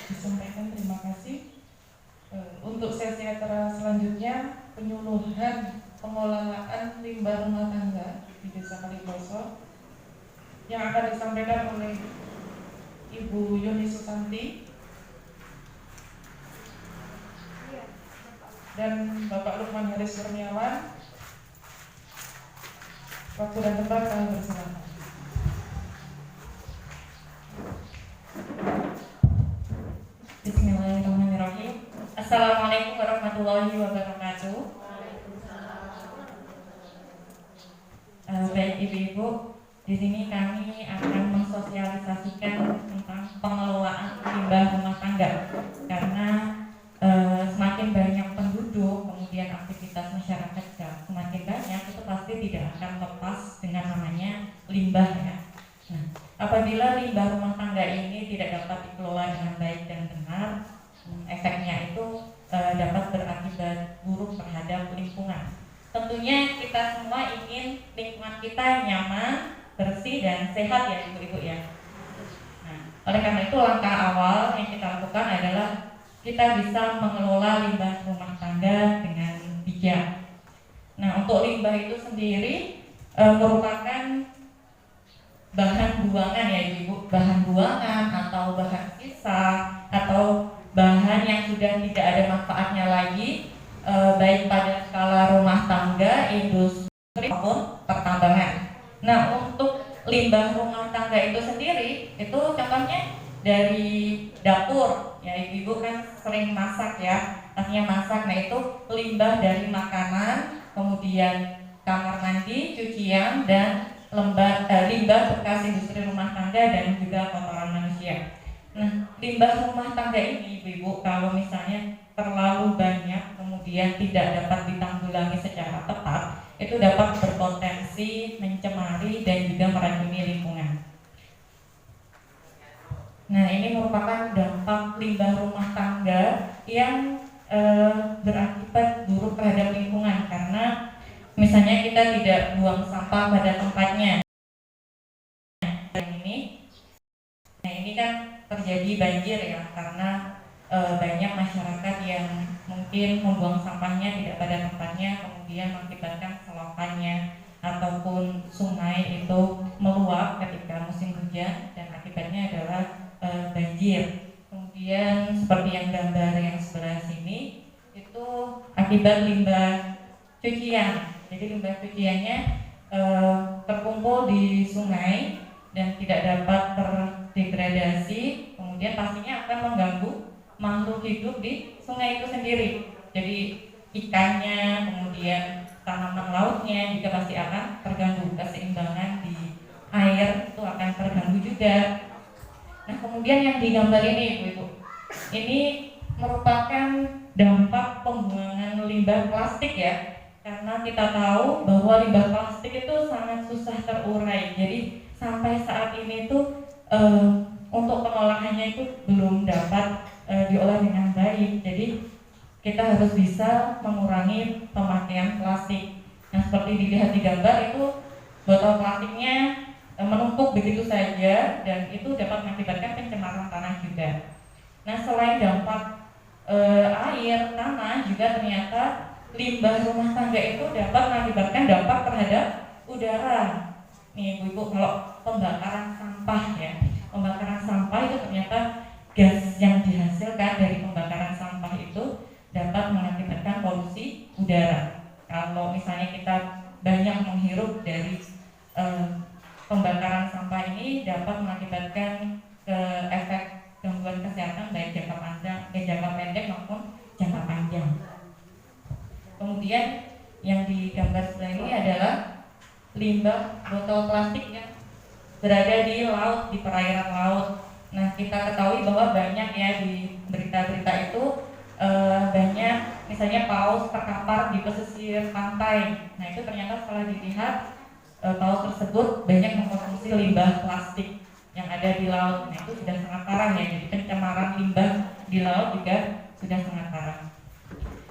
disampaikan terima kasih. Untuk sesi acara selanjutnya, penyuluhan pengelolaan limbah rumah tangga di Desa Kaliposo yang akan disampaikan oleh Ibu Yuni Susanti dan Bapak Lukman Haris Kurniawan. Waktu dan tempat kami bersilakan. Bismillahirrahmanirrahim. Assalamualaikum warahmatullahi wabarakatuh. Baik ibu-ibu, di sini kami akan mensosialisasikan tentang pengelolaan limbah rumah tangga karena semakin banyak penduduk, kemudian aktivitas masyarakat semakin banyak, itu pasti tidak akan lepas dengan namanya limbah ya. Nah, apabila limbah rumah tangga ini tidak dapat dikelola dengan baik dan benar, efeknya itu dapat berakibat buruk terhadap lingkungan. Tentunya kita semua ingin lingkungan kita nyaman, bersih dan sehat ya ibu-ibu ya. Nah, oleh karena itu langkah awal yang kita lakukan adalah kita bisa mengelola limbah rumah tangga dengan bijak. Nah, untuk limbah itu sendiri merupakan bahan buangan ya ibu, bahan buangan atau bahan sisa atau bahan yang sudah tidak ada manfaatnya lagi, baik pada skala rumah tangga, industri maupun pertambangan. Nah, untuk limbah rumah tangga itu sendiri, itu contohnya dari dapur ya, ibu kan sering masak ya, artinya masak. Nah, itu limbah dari makanan, kemudian kamar mandi, cucian, dan limbah bekas industri rumah tangga dan juga kotoran manusia. Nah, limbah rumah tangga ini ibu-ibu kalau misalnya terlalu banyak kemudian tidak dapat ditanggulangi secara tepat, itu dapat berpotensi mencemari dan juga meracuni lingkungan. Nah, ini merupakan dampak limbah rumah tangga yang berakibat buruk terhadap lingkungan karena misalnya kita tidak buang sampah pada tempatnya. Nah, ini kan terjadi banjir ya karena banyak masyarakat yang mungkin membuang sampahnya tidak pada tempatnya, kemudian mengakibatkan selokannya ataupun sungai itu meluap ketika musim hujan dan akibatnya adalah banjir. Kemudian seperti yang gambar yang sebelah sini itu akibat limbah cucian. Jadi limbah cuciannya terkumpul di sungai dan tidak dapat terdegradasi, kemudian pastinya akan mengganggu makhluk hidup di sungai itu sendiri. Jadi ikannya, kemudian tanaman lautnya juga pasti akan terganggu, keseimbangan di air itu akan terganggu juga. Nah, kemudian yang digambar ini ibu-ibu, ini merupakan dampak pembuangan limbah plastik ya. Karena kita tahu bahwa limbah plastik itu sangat susah terurai. Jadi sampai saat ini tuh untuk pengolahannya itu belum dapat diolah dengan baik. Jadi kita harus bisa mengurangi pemakaian plastik. Nah, seperti dilihat di gambar itu botol plastiknya menumpuk begitu saja dan itu dapat mengakibatkan pencemaran tanah juga. Nah, selain dampak air, tanah, juga ternyata limbah rumah tangga itu dapat mengakibatkan dampak terhadap udara. Nih ibu-ibu, kalau pembakaran sampah ya, pembakaran sampah itu ternyata gas yang dihasilkan dari pembakaran sampah itu dapat mengakibatkan polusi udara. Kalau misalnya kita banyak menghirup dari pembakaran sampah ini dapat mengakibatkan efek gangguan kesehatan baik jangka pendek maupun jangka panjang. Kemudian yang digambar sebelah ini adalah limbah botol plastik yang berada di laut, di perairan laut. Nah, kita ketahui bahwa banyak ya di berita-berita itu banyak misalnya paus terkapar di pesisir pantai. Nah, itu ternyata setelah dilihat paus tersebut banyak mengkonsumsi limbah plastik yang ada di laut. Nah, itu sudah sangat parah ya. Jadi pencemaran limbah di laut juga sudah sangat parah.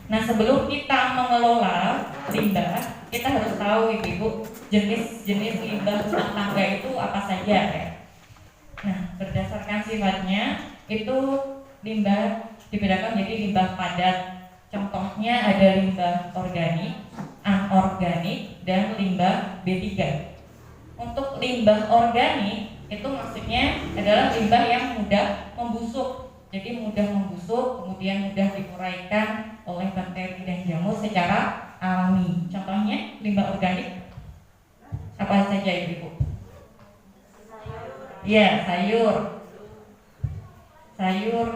Nah, sebelum kita mengelola limbah, kita harus tahu ibu jenis-jenis limbah rumah tangga itu apa saja ya. Nah, berdasarkan sifatnya itu limbah dibedakan menjadi limbah padat. Contohnya ada limbah organik, anorganik, dan limbah B3. Untuk limbah organik itu maksudnya adalah limbah yang mudah membusuk. Jadi mudah membusuk, kemudian mudah diuraikan oleh bakteri dan jamur secara alami. Contohnya limbah organik apa saja Ibu? Ya, sayur,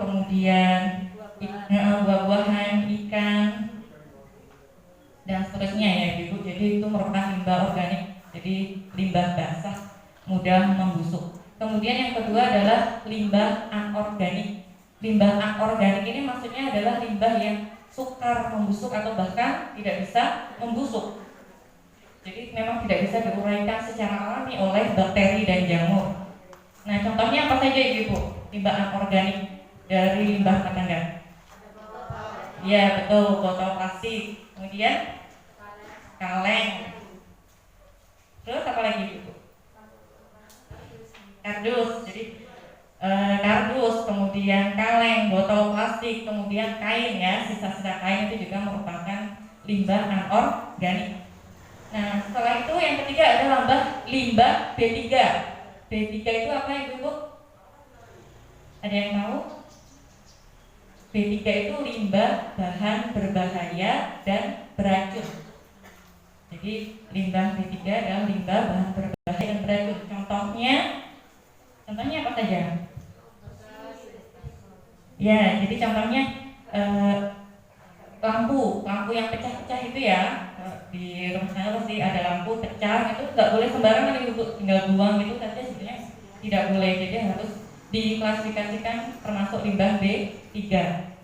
kemudian buah-buahan, ikan, dan seterusnya ya Ibu. Jadi itu merupakan limbah organik. Jadi limbah basah, mudah membusuk. Kemudian yang kedua adalah limbah anorganik. Limbah anorganik ini maksudnya adalah limbah yang sukar membusuk atau bahkan tidak bisa membusuk. Jadi memang tidak bisa diuraikan secara alami oleh bakteri dan jamur. Nah, contohnya apa saja Ibu? Limbah anorganik dari limbah rumah tangga. Ya, betul, botol plastik. Kemudian kaleng. Terus apa lagi Ibu? Kardus. Jadi kardus, kemudian kaleng, botol plastik, kemudian kain ya, sisa-sisa kain itu juga merupakan limbah anorganik. Nah, setelah itu yang ketiga ada limbah B3. B3 itu apa Ibu? Ada yang tahu? B3 itu limbah bahan berbahaya dan beracun. Jadi limbah B3 adalah limbah bahan berbahaya dan beracun. Contohnya apa saja? Ya, jadi contohnya lampu yang pecah-pecah itu ya. Di rumah saya pasti ada lampu pecah, itu nggak boleh sembarangan Ibu, tinggal buang gitu saja sebenarnya tidak boleh. Jadi harus diklasifikasikan termasuk limbah B3.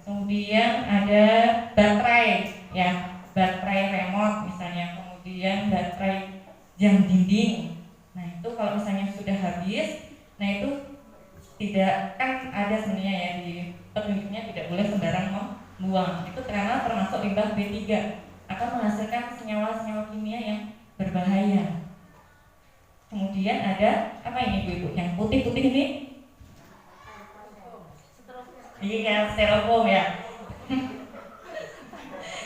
Kemudian ada baterai ya, baterai remote misalnya, kemudian baterai jam dinding. Nah, itu kalau misalnya sudah habis, nah itu tidak kan ada sebenarnya ya di petunjuknya tidak boleh sembarang membuang. Itu karena termasuk limbah B3, akan menghasilkan senyawa-senyawa kimia yang berbahaya. Kemudian ada apa ini Ibu? Yang putih-putih ini? Iya, styrofoam ya.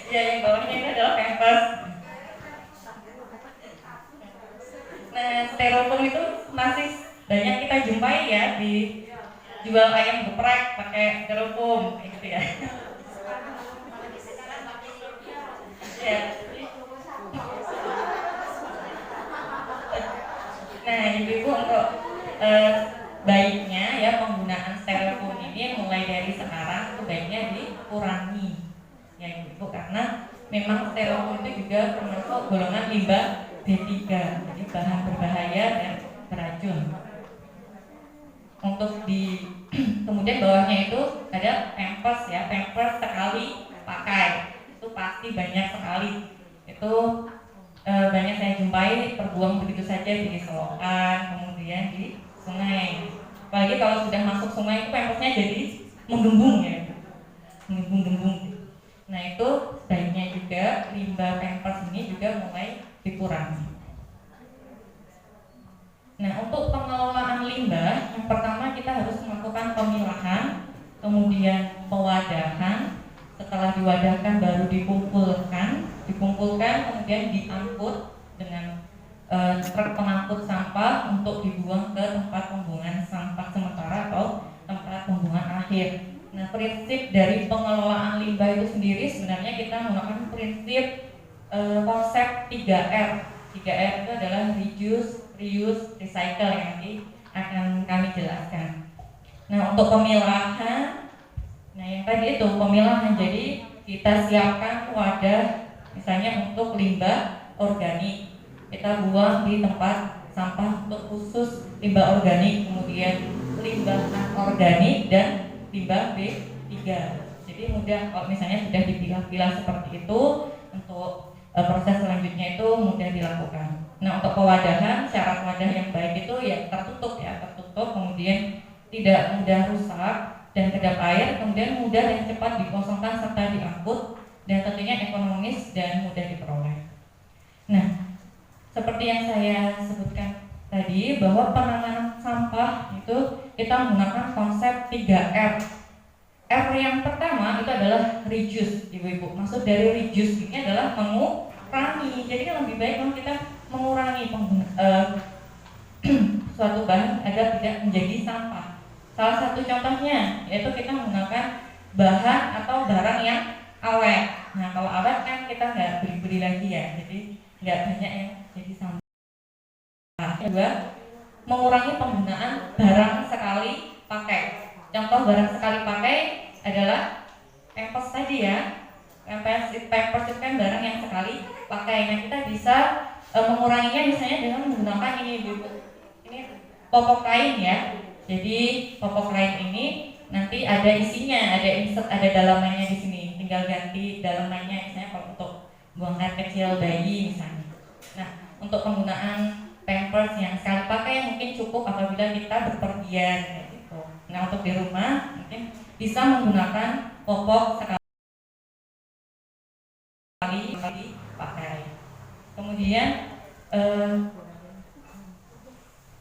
Ya, yang bawahnya ini adalah pampers. Nah, styrofoam itu masih banyak kita jumpai ya di jual ayam geprek pakai styrofoam gitu ya. Ya. Nah, Ibu untuk baiknya ya penggunaan styrofoam ini mulai dari sekarang sebaiknya dikurangi ya Ibu, karena memang styrofoam itu juga termasuk golongan limbah B3, jadi bahan berbahaya dan beracun. Untuk di kemudian bawahnya itu ada pampers ya, pampers sekali pakai itu pasti banyak sekali. Itu banyak saya jumpai terbuang begitu saja di selokan, kemudian di sungai. Apalagi kalau sudah masuk sungai itu pampersnya jadi menggembung ya, menggembung. Nah, itu sebaiknya juga limbah pampers ini juga mulai dikurangi. Nah, untuk pengelolaan limbah, yang pertama kita harus melakukan pemilahan, kemudian pewadahan. Setelah diwadahkan baru dikumpulkan, kemudian diangkut dengan truk pengangkut sampah untuk dibuang ke tempat pembuangan sampah sementara atau tempat pembuangan akhir. Nah, prinsip dari pengelolaan limbah itu sendiri sebenarnya kita menggunakan prinsip konsep 3R. 3R itu adalah reduce, reuse, recycle yang nanti akan kami jelaskan. Nah, untuk pemilahan, nah yang tadi itu pemilahan, jadi kita siapkan wadah misalnya untuk limbah organik, kita buang di tempat sampah untuk khusus limbah organik, kemudian limbah anorganik dan limbah B3. Jadi mudah kalau misalnya sudah dipilah-pilah seperti itu, untuk proses selanjutnya itu mudah dilakukan. Nah, untuk pewadahan, syarat wadah yang baik itu ya tertutup, kemudian tidak mudah rusak dan kedap air, kemudian mudah dan cepat dikosongkan serta diangkut, dan tentunya ekonomis dan mudah diperoleh. Nah, seperti yang saya sebutkan tadi bahwa penanganan sampah itu kita menggunakan konsep 3R. R yang pertama itu adalah reduce, ibu-ibu. Maksud dari reduce ini adalah mengurangi. Jadi kan lebih baik kalau kita mengurangi suatu bahan agar tidak menjadi sampah. Salah satu contohnya yaitu kita menggunakan bahan atau barang yang awet. Nah kalau awet kan kita nggak beli-beli lagi ya, jadi nggak banyak yang jadi sampah. Kedua, mengurangi penggunaan barang sekali pakai. Contoh barang sekali pakai adalah pampers tadi ya. Pampers itu kan barang yang sekali pakai. Nah kita bisa menguranginya misalnya dengan menggunakan ini popok kain ya. Jadi popok kain ini nanti ada isinya, ada insert, ada dalamannya di sini. Tinggal ganti dalamannya misalnya kalau untuk buang air kecil bayi misalnya. Nah untuk penggunaan pampers yang sekali pakai mungkin cukup apabila kita berpergian gitu. Nah untuk di rumah mungkin bisa menggunakan popok sekali pakai. Kemudian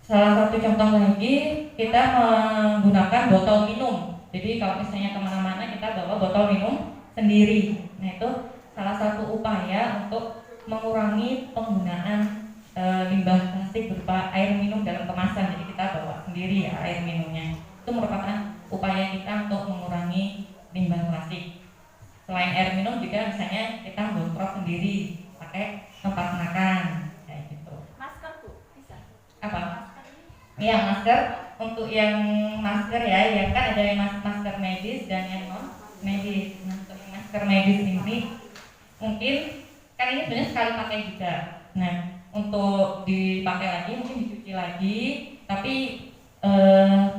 salah satu contoh lagi kita menggunakan botol minum. Jadi kalau misalnya kemana-mana kita bawa botol minum sendiri. Nah itu salah satu upaya untuk mengurangi penggunaan limbah plastik berupa air minum dalam kemasan. Jadi kita bawa sendiri ya air minumnya. Itu merupakan upaya kita untuk mengurangi limbah plastik. Selain air minum juga misalnya kita bontrok sendiri pakai tempat makan kayak gitu. Masker tuh bisa? Apa? Iya masker. Untuk yang masker ya kan ada yang masker medis dan yang non medis. Nah, untuk yang masker medis ini mungkin kan ini sebenarnya sekali pakai juga. Nah untuk dipakai lagi mungkin dicuci lagi, tapi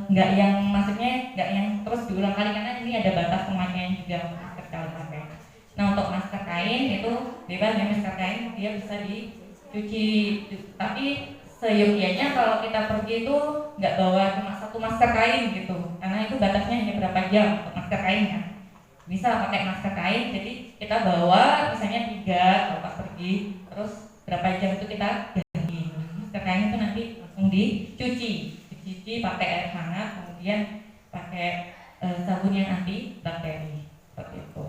nggak yang maksudnya nggak yang terus diulang kali karena ini ada batas pemakaian juga masker sekali pakai. Nah untuk masker kain itu bebas ya, masker kain dia bisa dicuci, tapi seyogianya kalau kita pergi itu nggak bawa cuma satu masker kain gitu, karena itu batasnya hanya berapa jam untuk masker kain kan. Bisa pakai masker kain, jadi kita bawa misalnya 3 kalau pas pergi, terus berapa jam itu kita ganti. Masker kain itu nanti langsung dicuci pakai air hangat, kemudian pakai sabun yang anti bakteri seperti itu.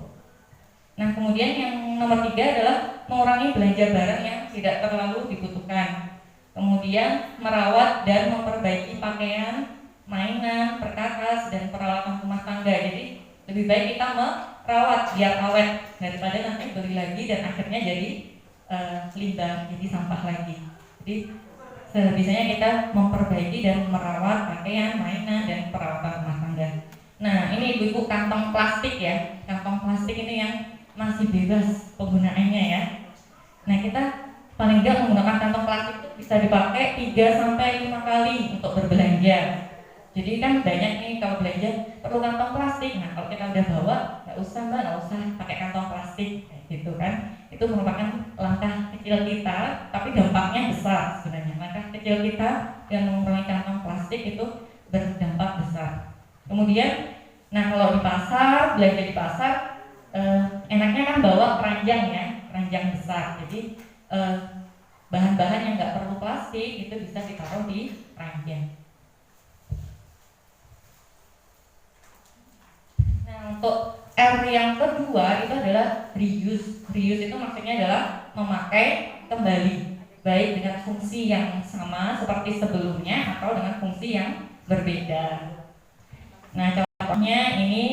Nah kemudian yang nomor 3 adalah mengurangi belanja barang yang tidak terlalu dibutuhkan. Kemudian merawat dan memperbaiki pakaian, mainan, perkakas, dan peralatan rumah tangga. Jadi lebih baik kita merawat biar awet daripada nanti beli lagi dan akhirnya jadi limbah, jadi sampah lagi. Jadi sebisanya kita memperbaiki dan merawat pakaian, mainan, dan peralatan rumah tangga. Nah ini ibu-ibu kantong plastik ya. Kantong plastik ini yang masih bebas penggunaannya ya. Nah kita paling tidak menggunakan kantong plastik itu bisa dipakai 3-5 kali untuk berbelanja. Jadi kan banyak nih kalau belanja perlu kantong plastik. Nah kalau kita udah bawa nggak usah mbak, nggak usah pakai kantong plastik gitu kan. Itu merupakan langkah kecil kita, tapi dampaknya besar sebenarnya. Langkah kecil kita yang mengurangi kantong plastik itu berdampak besar. Kemudian, nah kalau di pasar, belanja di pasar, enaknya kan bawa keranjang ya, keranjang besar. Jadi bahan-bahan yang nggak perlu plastik itu bisa ditaruh di keranjang. Nah untuk R yang kedua itu adalah reuse. Reuse itu maksudnya adalah memakai kembali, baik dengan fungsi yang sama seperti sebelumnya atau dengan fungsi yang berbeda. Nah contohnya ini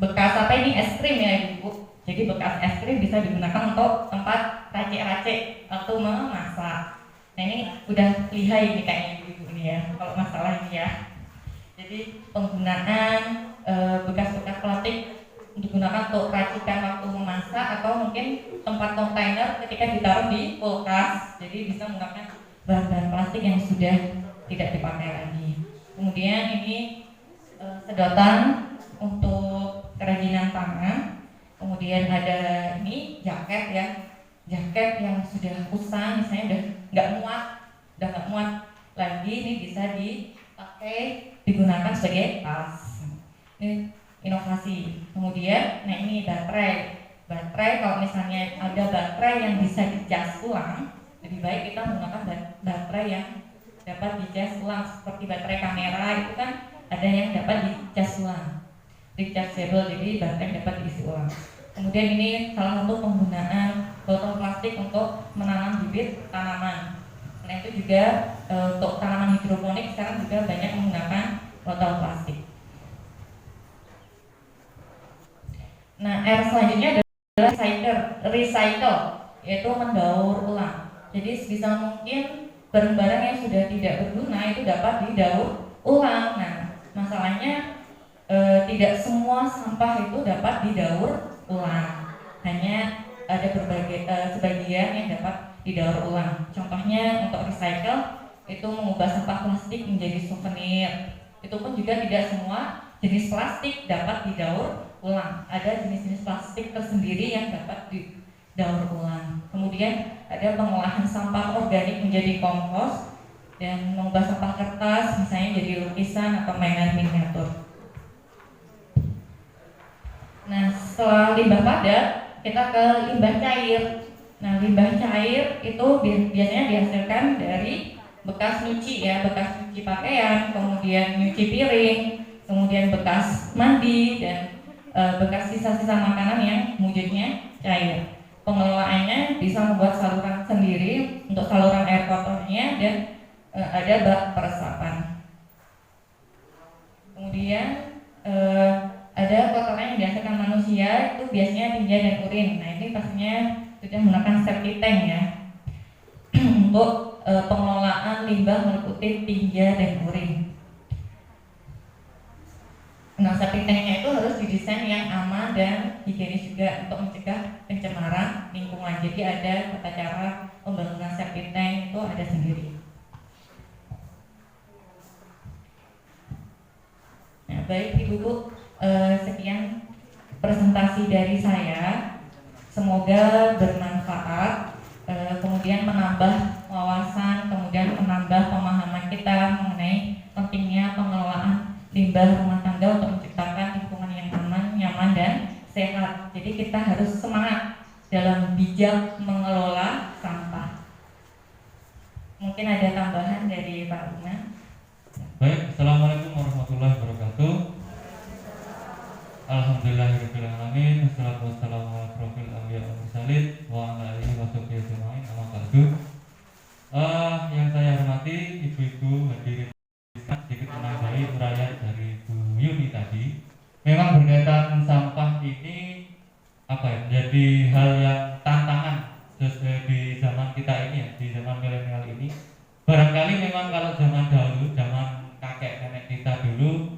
bekas apa ini, es krim ya ibu. Jadi bekas es krim bisa digunakan untuk tempat racik-racik waktu memasak. Nah ini udah lihai nih kayaknya ibu ini ya kalau masalah ini ya. Jadi penggunaan bekas-bekas plastik digunakan untuk racikan waktu memasak atau mungkin tempat kontainer ketika ditaruh di kulkas. Jadi bisa menggunakan bahan-bahan plastik yang sudah tidak dipakai lagi. Kemudian ini sedotan untuk kerajinan tangan. Kemudian ada ini jaket ya, jaket yang sudah usang misalnya udah nggak muat lagi, ini bisa dipakai digunakan sebagai tas. Ini inovasi. Kemudian, nah ini baterai kalau misalnya ada baterai yang bisa dicas ulang, lebih baik kita menggunakan baterai yang dapat dicas ulang seperti baterai kamera itu kan ada yang dapat dicas ulang, rechargeable, jadi baterai dapat diisi ulang. Kemudian ini salah satu penggunaan botol plastik untuk menanam bibit tanaman. Nah itu juga untuk tanaman hidroponik sekarang juga banyak menggunakan botol plastik. Nah selanjutnya adalah recycle, yaitu mendaur ulang. Jadi sebisa mungkin barang-barang yang sudah tidak berguna itu dapat didaur ulang. Nah masalahnya tidak semua sampah itu dapat didaur ulang, hanya ada sebagian yang dapat didaur ulang. Contohnya untuk recycle itu mengubah sampah plastik menjadi souvenir. Itu pun juga tidak semua jenis plastik dapat didaur ulang. Ada jenis-jenis plastik tersendiri yang dapat didaur ulang. Kemudian ada pengolahan sampah organik menjadi kompos dan mengubah sampah kertas misalnya jadi lukisan atau mainan miniatur. Nah, setelah limbah padat, kita ke limbah cair. Nah, limbah cair itu biasanya dihasilkan dari bekas nyuci ya, bekas nyuci pakaian, kemudian nyuci piring, kemudian bekas mandi dan bekas sisa-sisa makanan yang wujudnya cair. Pengelolaannya bisa membuat saluran sendiri untuk saluran air kotornya dan ada bak peresapan. Kemudian ada kotoran yang dihasilkan manusia itu biasanya tinja dan urin. Nah ini pastinya sudah menggunakan septic tank ya untuk pengelolaan limbah meliputi tinja dan urin. Nah septic tanknya itu harus didesain yang aman dan higienis juga untuk mencegah pencemaran lingkungan. Jadi ada tata cara pembangunan septic tank itu ada sendiri. Nah baik Ibu-Bu, sekian presentasi dari saya, semoga bermanfaat, kemudian menambah wawasan, kemudian menambah pemahaman kita mengenai pentingnya pengelolaan limbah rumah tangga untuk menciptakan lingkungan yang aman, nyaman, dan sehat. Jadi kita harus semangat dalam bijak mengelola sampah. Mungkin ada tambahan dari Pak Una. Baik, Assalamualaikum warahmatullahi wabarakatuh. Alhamdulillahirabbil alamin, wassalatu wassalamu ala asyrofil anbiya'i wal mursalin wa ala alihi washabihi ajmain. Amma ba'du. Yang saya hormati ibu-ibu hadirin, sedikit menambahi uraian dari Bu Yuni tadi. Memang berkaitan sampah ini menjadi hal yang tantangan di zaman kita ini ya, di zaman milenial ini. Barangkali memang kalau zaman dahulu, zaman kakek nenek kita dulu,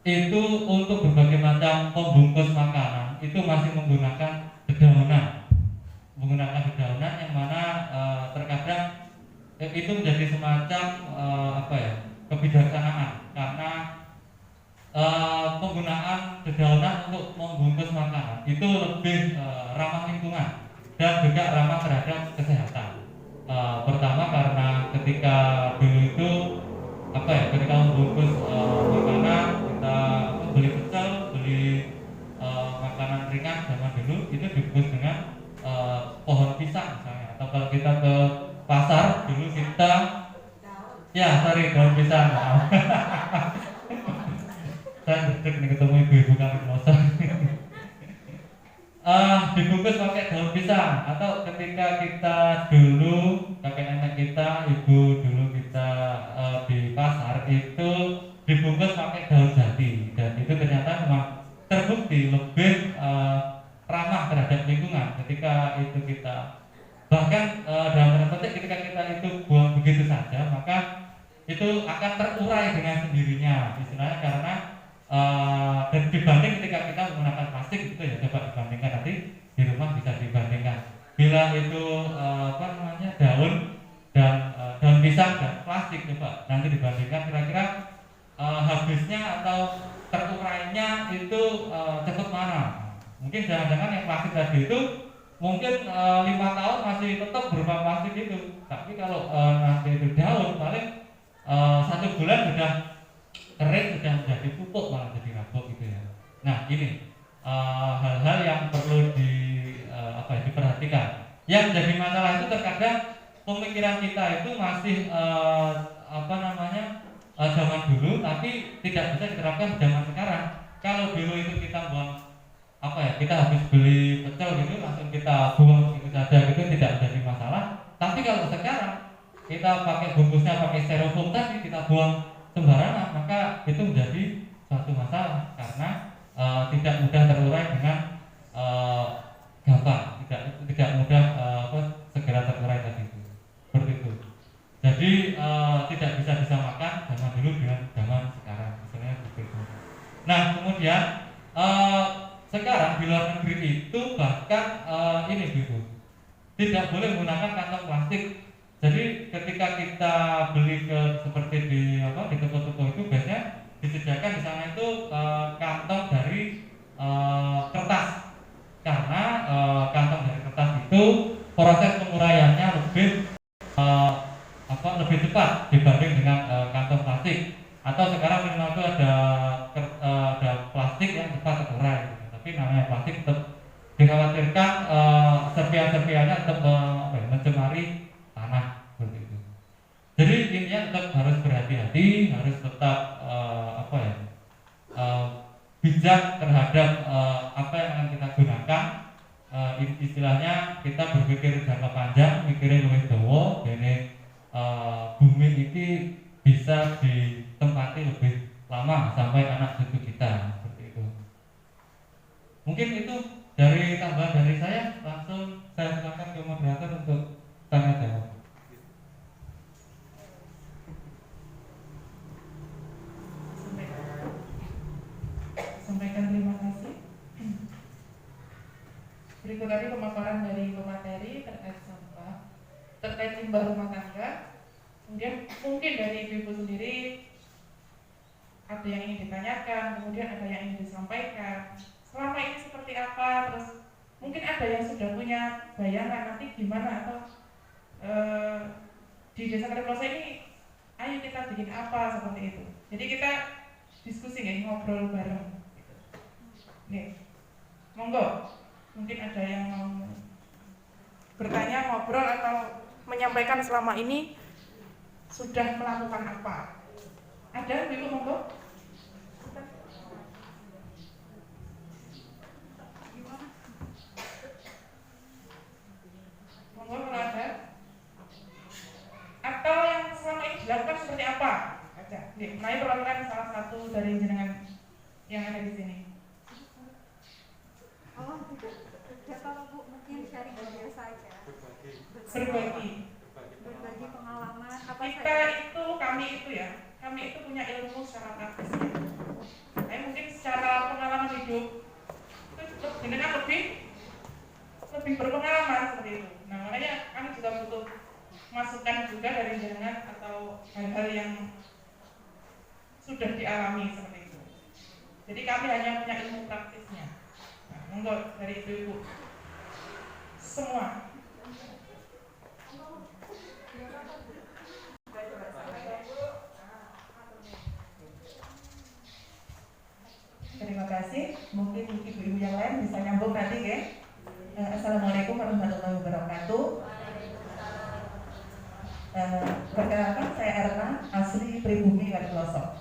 itu untuk berbagai macam pembungkus makanan itu masih menggunakan dedaunan yang mana terkadang itu menjadi semacam kebijaksanaan, karena penggunaan dedaunan untuk membungkus makanan itu lebih ramah lingkungan dan juga ramah terhadap kesehatan. Pertama karena ketika dulu itu ketika membungkus makanan, kita beli pecel, beli makanan ringan zaman dulu itu dibungkus dengan pohon pisang misalnya, atau kalau kita ke pasar dulu kita daun pisang. Saya berdek nih ketemu ibu-ibu kami pelosok. Dibungkus pakai daun pisang, atau ketika kita dulu kakek nenek kita, ibu dulu kita di pasar itu dibungkus pakai daun jati, dan itu ternyata memang terbukti lebih ramah terhadap lingkungan ketika itu kita bahkan dalam tanda petik ketika kita itu buang begitu saja, maka itu akan terurai dengan sendirinya istilahnya, karena dan dibanding ketika kita menggunakan plastik itu ya, coba dibandingkan nanti di rumah bisa dibandingkan bila itu daun dan daun pisang dan plastik, coba nanti dibandingkan kira-kira habisnya atau terurainya itu cepat mana. Mungkin jangan-jangan yang plastik tadi itu mungkin 5 tahun masih tetap berupa plastik itu, tapi kalau nanti itu daun paling 1 bulan sudah kering, sudah menjadi pupuk, malah jadi rabuk gitu ya. Nah ini hal-hal yang perlu diperhatikan. Yang jadi masalah itu terkadang pemikiran kita itu masih zaman dulu, tapi tidak bisa diterapkan zaman sekarang. Kalau dulu itu kita buang apa ya, kita habis beli pecel gitu langsung kita buang gitu saja gitu, tidak menjadi masalah. Tapi kalau sekarang kita pakai bungkusnya pakai styrofoam tadi, kita buang sembarangan, maka itu menjadi suatu masalah karena tidak mudah terurai dengan gampang, tidak mudah segera terurai tadi itu. Seperti itu. Jadi tidak bisa disamakan zaman dulu dengan zaman sekarang, misalnya seperti itu. Nah kemudian sekarang di luar negeri itu bahkan ini gitu, tidak boleh menggunakan kantong plastik. Jadi ketika kita beli seperti di toko-toko itu biasanya disediakan di sana itu kantong dari kertas, karena kantong dari kertas itu proses penguraiannya lebih cepat dibanding dengan kantong plastik. Atau sekarang minimal itu ada plastik yang cepat terurai gitu. Tapi namanya plastik tetap dikhawatirkan serpihan-serpihannya tetap mencemari tanah seperti itu. Jadi intinya tetap harus berhati-hati, harus tetap bijak terhadap apa yang akan kita gunakan. Istilahnya kita berpikir jangka panjang, mikirin luwih dawa, dene bumi ini bisa ditempati lebih lama sampai anak cucu kita seperti itu. Mungkin itu dari tambahan dari saya. Langsung saya silakan ke moderator untuk tanya jawab. Sampaikan terima kasih. Berikut tadi pemaparan dari pemateri terkait sampah, terkait limbah rumah tangga. Kemudian mungkin dari ibu-ibu sendiri ada yang ingin ditanyakan, kemudian ada yang ingin disampaikan. Selama ini seperti apa? Terus mungkin ada yang sudah punya bayangan nanti gimana, atau di Desa Kaliproso ini ayo kita bikin apa seperti itu. Jadi kita diskusi nih, ngobrol bareng. Nih, monggo. Mungkin ada yang mau bertanya, ngobrol, atau menyampaikan selama ini sudah melakukan apa. Ada ibu, monggo. Monggo kalau ada. Atau yang selama ini dilakukan seperti apa? Ada. Nih, Maya perwakilan salah satu dari jenengan yang ada di sini. Oh, ya kalau Bu mungkin sharing biasa aja. Berbagi Pengalaman apa kita saja? itu, kami itu punya ilmu secara praktis. Saya mungkin secara pengalaman hidup itu jenengan lebih berpengalaman seperti itu. Nah makanya kami juga butuh masukan juga dari jenengan atau hal-hal yang sudah dialami seperti itu. Jadi kami hanya punya ilmu praktisnya. Nah, monggo dari ibu-ibu semua. Terima kasih. Mungkin ibu-ibu yang lain bisa nyambung nanti ya. Assalamualaikum warahmatullahi wabarakatuh. Perkenalkan, saya Erna, asli Pribumi Kaliproso.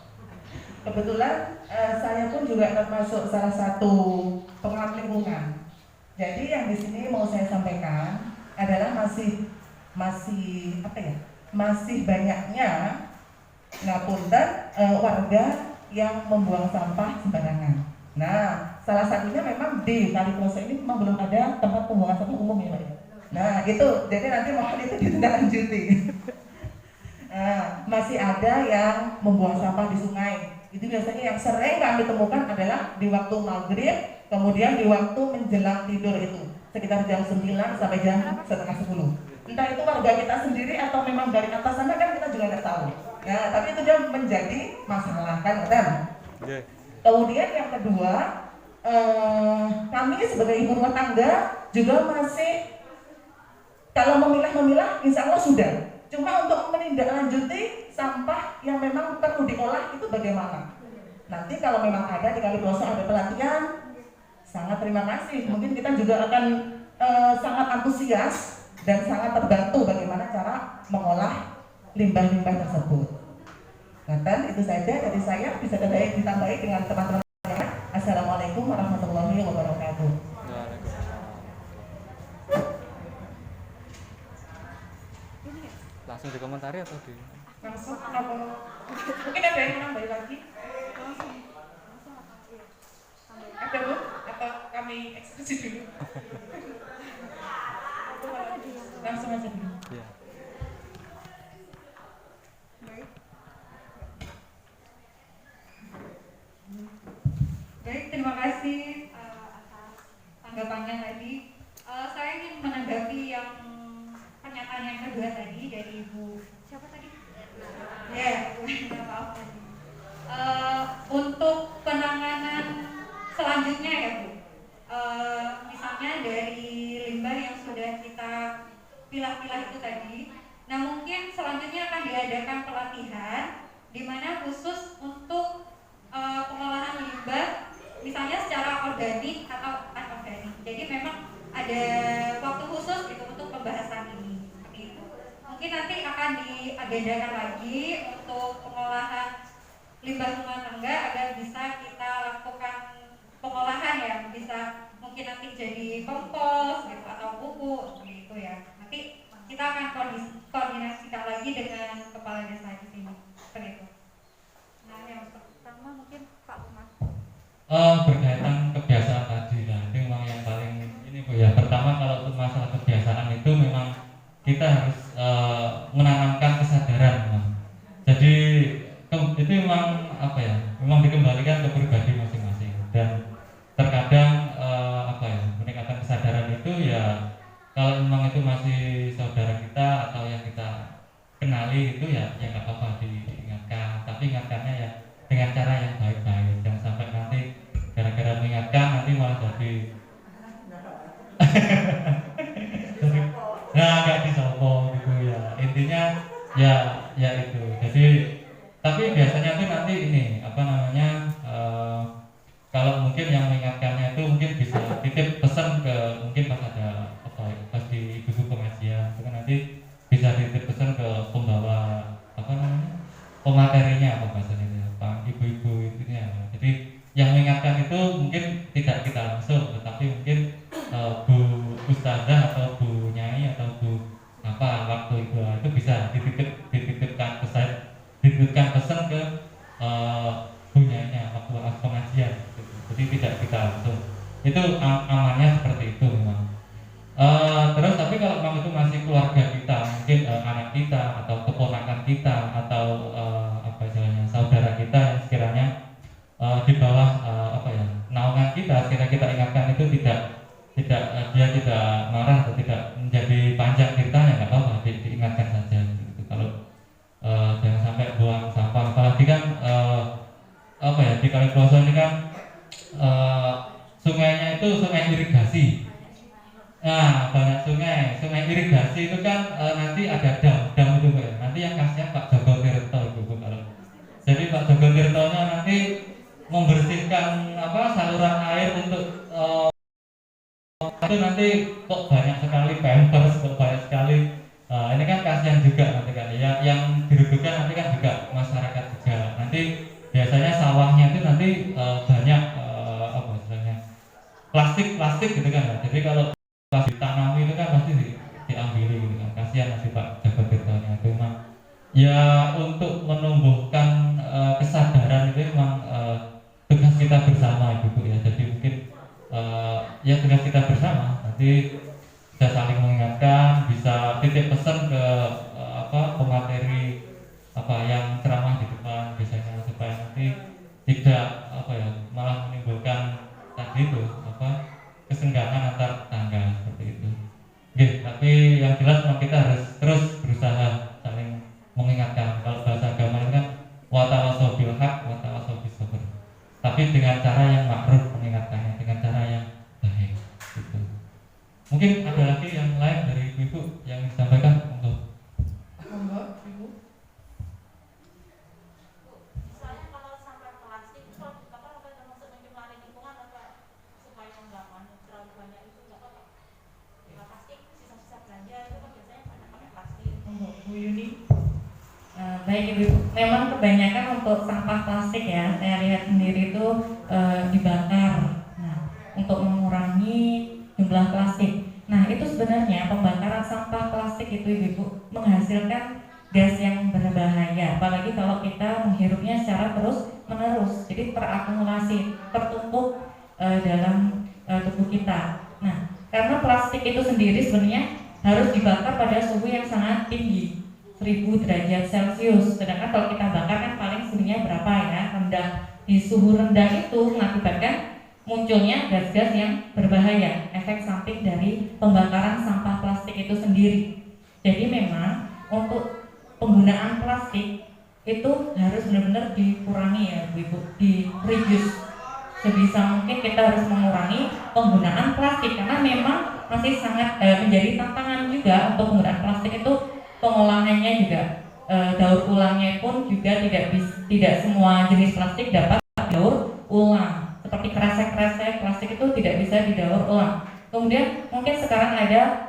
Kebetulan saya pun juga termasuk salah satu pengamat lingkungan. Jadi yang di sini mau saya sampaikan adalah masih banyaknya ngapunten warga yang membuang sampah sembarangan. Nah, salah satunya memang di Kaliproso ini memang belum ada tempat pembuangan sampah umum ya Pak. Nah, itu jadi nanti mohon itu ditindaklanjuti. Masih ada yang membuang sampah di sungai. Itu biasanya yang sering kami temukan adalah di waktu maghrib, kemudian di waktu menjelang tidur itu sekitar jam 9 sampai jam setengah 10. Entah itu warga kita sendiri atau memang dari atas sana kan kita juga nggak tahu. Ya, tapi itu dia menjadi masalah kan, yeah. Kemudian yang kedua, kami sebagai ibu rumah tangga juga masih kalau memilah insya Allah sudah. Cuma untuk menindaklanjuti sampah yang memang perlu diolah itu bagaimana? Nanti kalau memang ada di Kaliproso ada pelatihan, sangat terima kasih. Mungkin kita juga akan sangat antusias dan sangat terbantu bagaimana cara mengolah limbah-limbah tersebut. Bahkan itu saja dari saya, bisa ditambahi dengan teman-teman yang lain. Assalamualaikum warahmatullahi wabarakatuh. Langsung dikomentari atau di Langsung apa? Mungkin ada yang menambah lagi? Ada Bu? Atau kami eksekusi dulu? Langsung aja dulu. ya. Baik, terima kasih atas tanggapannya tadi. Saya ingin menanggapi yang pernyataan yang kedua tadi dari Ibu siapa tadi? Ya, maaf. Untuk penanganan selanjutnya ya Bu, misalnya dari limbah yang sudah kita pilah-pilah itu tadi, nah mungkin selanjutnya akan diadakan pelatihan di mana khusus untuk pengolahan limbah misalnya secara organik atau anorganik. Jadi memang ada waktu khusus gitu untuk pembahasan ini. Seperti itu. Mungkin nanti akan diagendakan lagi untuk pengolahan limbah rumah tangga agar bisa kita lakukan pengolahan yang bisa mungkin nanti jadi kompos gitu atau pupuk seperti itu ya. Nanti kita akan koordinasikan lagi dengan kepala desa di sini seperti itu. Nah yang pertama mungkin Pak Umar. Berkaitan kebiasaan tadi lah, itu memang yang paling ini Bu ya. Pertama kalau untuk masalah kebiasaan itu memang kita harus menanamkan kesadaran memang. Jadi itu memang apa ya, memang dikembalikan ke pribadi masing-masing dan terkadang apa ya, meningkatkan kesadaran itu ya kalau memang itu masih saudara kita atau yang kita kenali itu ya nggak apa-apa diingatkan, tapi ingatkannya ya dengan cara yang baik-baik, jangan sampai nanti gara-gara mengingatkan nanti malah jadi nah nggak disopo gitu ya, intinya ya itu. Jadi tapi biasanya tuh nanti ini apa namanya kalau mungkin yang mengingatkannya itu mungkin bisa titip pesan ke mungkin pas ada apa ya, pas di ibu pengajian itu kan nanti bisa titip pesan ke pembawa apa namanya pematerinya apa bahasanya itu Pak ibu-ibu itu ya. Jadi yang mengingatkan itu mungkin tidak kita langsung tetapi mungkin Bu Ustazah atau Bu Nyai atau Bu apa waktu itu bisa dititipkan pesan ke bunyanya waktu pengajian gitu. Jadi tidak kita langsung itu amannya seperti itu memang. Terus tapi kalau memang itu masih keluarga kita mungkin anak kita atau keponakan kita atau apa istilahnya saudara kita yang sekiranya di bawah apa ya naungan kita, sekiranya kita ingatkan itu tidak dia tidak marah atau tidak menjadi panjang ceritanya nggak apa-apa diingatkan saja gitu. Kalau jangan sampai buang sampah, apalagi kan apa ya di Kali Kloso ini kan sungainya itu sungai irigasi. Nah banyak sungai irigasi itu kan nanti ada dam itu Pak ya. Nanti yang kasihan Pak Joko Tirto itu kalau jadi Pak Joko Tirtonya nanti membersihkan apa saluran air untuk itu nanti kok banyak sekali pampers, kok banyak sekali ini kan kasihan juga nanti kan ya, yang dirugikan nanti kan juga masyarakat juga. Nanti biasanya sawahnya itu nanti banyak apa istilahnya plastik gitu kan ya. Jadi kalau plastik tanami itu kan pasti diambil gitu kan. Kasihan nanti Pak Joko Tirtonya itu memang ya untuk menumbuhkan kesadaran itu memang tugas kita bersama Ibu ya. Jadi mungkin ya tugas kita bersama nanti bisa saling mengingatkan, bisa titip pesan ke apa pemateri apa yang ceramah di depan biasanya supaya nanti tidak apa ya malah menimbulkan tadi itu apa kesenggangan antar tetangga seperti itu. Oke, tapi yang jelas memang kita harus terus berusaha saling mengingatkan. Kalau bahasa agama itu kan watawasau bil haq watawasau bis sabr. Tapi dengan cara yang ma'ruf mengingatkannya, dengan cara yang baik gitu. Mungkin ada lagi yang lain dari ibu-ibu yang disampaikan untuk Ibu. Misalnya kalau sampah plastik itu apa termasuk mencemari lingkungan apa supaya nggak terlalu banyak itu nggak apa-apa. Ya plastik sisa-sisa belanja itu kan biasanya banyak pakai plastik. Bu Yuni. Baik. baik Ibu. Memang kebanyakan untuk sampah plastik ya, saya lihat sendiri itu dibakar. Nah, untuk mengurangi jumlah plastik. Nah, itu sebenarnya pembakaran sampah plastik itu Ibu menghasilkan gas yang berbahaya. Apalagi kalau kita menghirupnya secara terus-menerus. Jadi terakumulasi, tertumpuk dalam tubuh kita. Nah, karena plastik itu sendiri sebenarnya harus dibakar pada suhu yang sangat tinggi, 1000 derajat Celcius. Sedangkan kalau kita bakar kan paling suhunya berapa ya, rendah. Di suhu rendah itu mengakibatkan munculnya gas-gas yang berbahaya, efek samping dari pembakaran sampah plastik itu sendiri. Jadi memang untuk penggunaan plastik itu harus benar-benar dikurangi ya Bu Ibu, di reduce. Sebisa mungkin kita harus mengurangi penggunaan plastik karena memang masih sangat menjadi tantangan juga untuk penggunaan plastik itu. Pengolahannya juga daur ulangnya pun juga tidak semua jenis plastik dapat daur ulang. Seperti kresek-kresek plastik itu tidak bisa didaur ulang. Kemudian mungkin sekarang ada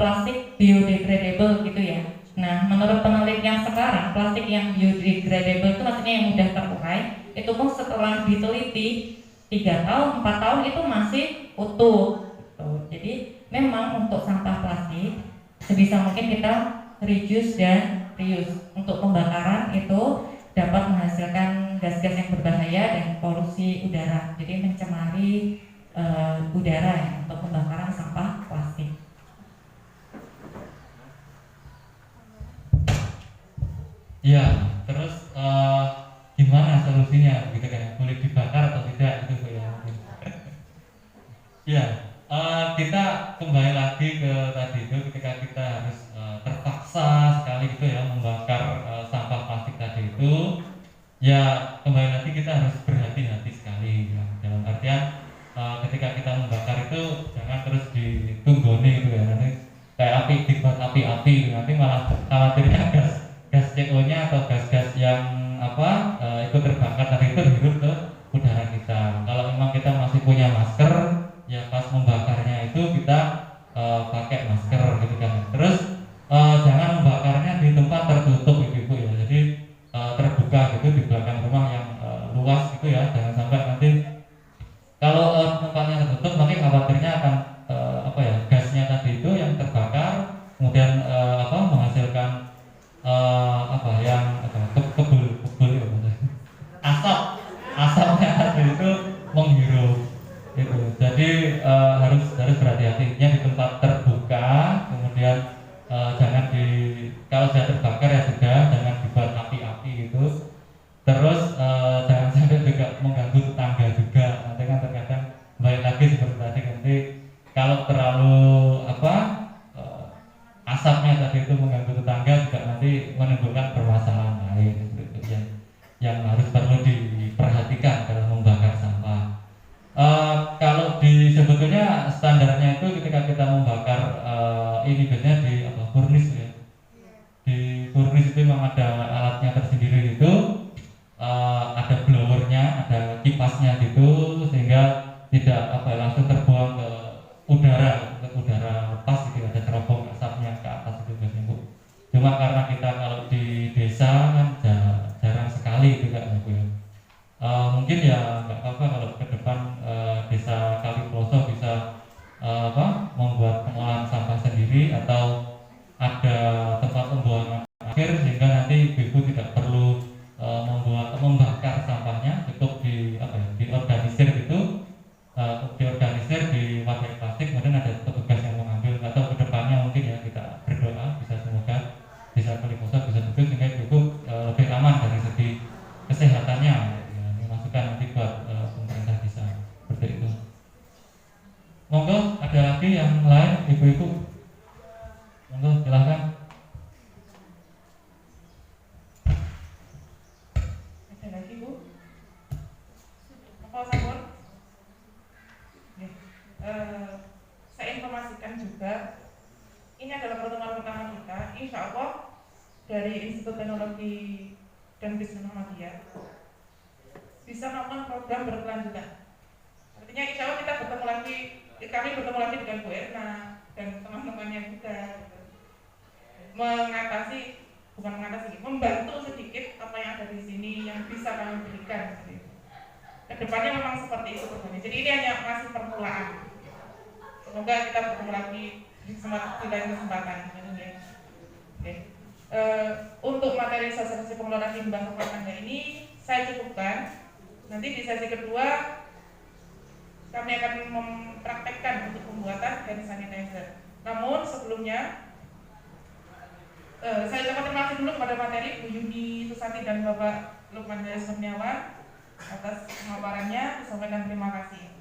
plastik biodegradable gitu ya. Nah, menurut penelitian sekarang plastik yang biodegradable itu maksudnya yang mudah terurai, itu pun setelah diteliti 3 tahun, 4 tahun itu masih utuh gitu. Jadi memang untuk sampah plastik sebisa mungkin kita reduce dan reuse. Untuk pembakaran itu dapat menghasilkan gas-gas yang berbahaya dan polusi udara. Jadi mencemari udara ya, untuk pembakaran sampah plastik. Ya, terus gimana solusinya gitu kan? Boleh dibakar atau tidak gitu Bu ya? Ya, kita kembali lagi ke tadi itu ketika kita harus terpaksa sekali gitu ya membakar sampah plastik tadi itu, ya kembali lagi kita harus berhati-hati sekali ya. Dalam artian ketika kita membakar itu jangan terus ditunggoni gitu ya, nanti kayak api dibuat api-api nanti malah khawatirnya gas CO-nya atau gas-gas yang ikut terbakar tadi itu hidup ke udara kita. Kalau memang kita masih punya masker, ya pas membakarnya itu kita pakai masker gitu kan. Terus jangan membakarnya di tempat tertutup ibu ya. Jadi terbuka gitu di belakang rumah yang luas gitu ya. Jangan sampai nanti kalau tempatnya tertutup nanti khawatirnya akan gasnya tadi itu yang terbakar kemudian menghasilkan kebul asapnya tadi itu menghirup itu. Jadi harus berhati-hati ya di tempat terbuka. Kemudian jangan kalau sudah terbakar ya sudah, jangan dibuat api-api gitu. Terus jangan sampai juga mengganggu tetangga juga. Nanti kan terkadang balik lagi seperti tadi, nanti kalau terlalu asapnya tadi itu mengganggu tetangga juga nanti menimbulkan permasalahan lain gitu, yang harus perlu diperhatikan dalam membakar sampah. Kalau sebetulnya standarnya itu ketika kita membakar ini biasanya di furnace ya. Di furnace itu memang ada alatnya tersendiri itu, ada blowernya, ada kipasnya gitu, sehingga tidak langsung terbuang ke udara lepas gitu, ada cerobong asapnya ke atas itu biasanya Bu. Cuma karena kita kalau di desa kan jarang sekali itu kan Bu ya. Mungkin ya nggak apa-apa kalau ke depan desa Kaliploso bisa membuat pengolahan sampah sendiri atau ada tempat pembuangan akhir sehingga nanti ibu tidak perlu membakar sampahnya, cukup diorganisir gitu, diorganisir di wadah plastik, kemudian ada petugas yang mengambil. Atau kedepannya mungkin ya kita berdoa bisa semoga desa Kaliploso bisa betul sehingga ibu lebih aman dari segi kesehatannya. Ini masukan nanti buat pemerintah desa seperti itu. Monggo ada lagi yang lain ibu-ibu, monggo silahkan. Ada lagi Bu? Apa sampun? Saya informasikan juga, ini adalah pertemuan pertama kita. Insya Allah dari Institut Teknologi dan Bisnis Muhammadiyah bisa melakukan program berkelanjutan. Artinya insya Allah kita bertemu lagi, kami bertemu lagi dengan Bu Erna dan teman-temannya juga gitu, mengatasi bukan mengatasi, membantu sedikit apa yang ada di sini yang bisa kami berikan. Gitu. Kedepannya memang seperti itu kedepannya. Jadi ini hanya masih permulaan. Semoga kita bertemu lagi di lain kesempatan. Oke. Untuk materi sosialisasi pengelolaan limbah rumah tangga ini saya cukupkan. Nanti di sesi kedua kami akan mempraktekkan untuk pembuatan hand sanitizer. Namun sebelumnya saya ucapkan terima kasih dulu kepada materi Bu Yuni Susanti dan Bapak Lukman Jaya Kurniawan atas pemaparannya. Sampaikan terima kasih.